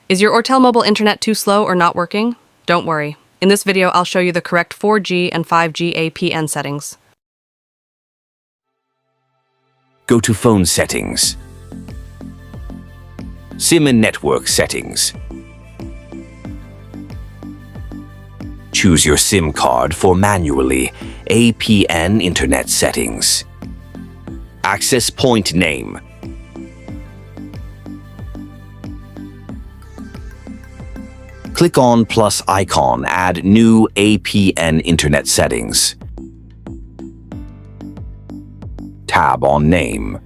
Is your Ortel Mobile Internet too slow or not working? Don't worry. In this video, I'll show you the correct 4G and 5G APN settings. Go to Phone Settings, SIM and Network Settings. Choose your SIM card for manually APN Internet settings. Access point name. Click on plus icon, add new APN Internet settings. Tab on name.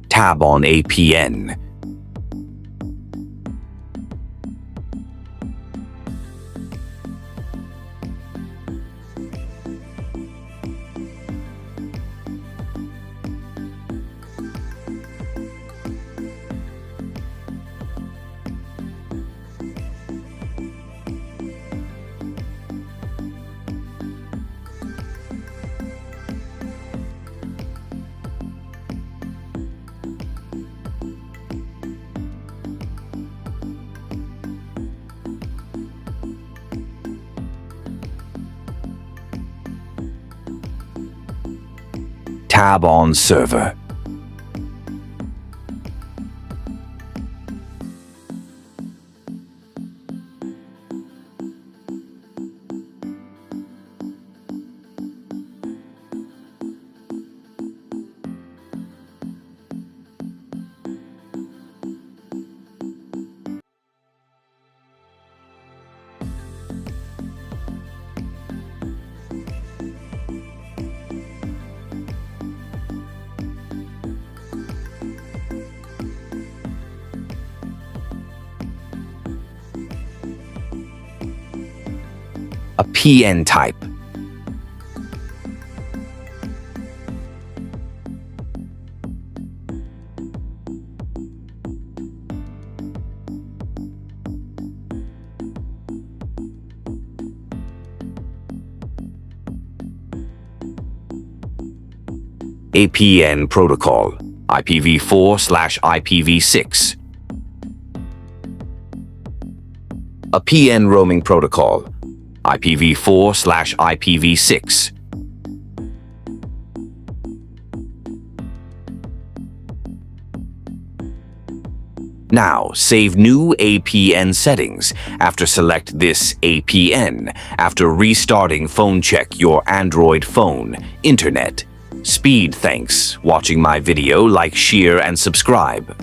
Tab on APN. Tab on server. A PN type. APN protocol, IPv4/IPv6. A PN roaming protocol, IPv4/IPv6. Now, save new APN settings after select this APN after restarting phone check your Android phone, internet. Speed thanks. Watching my video, like, share, and subscribe.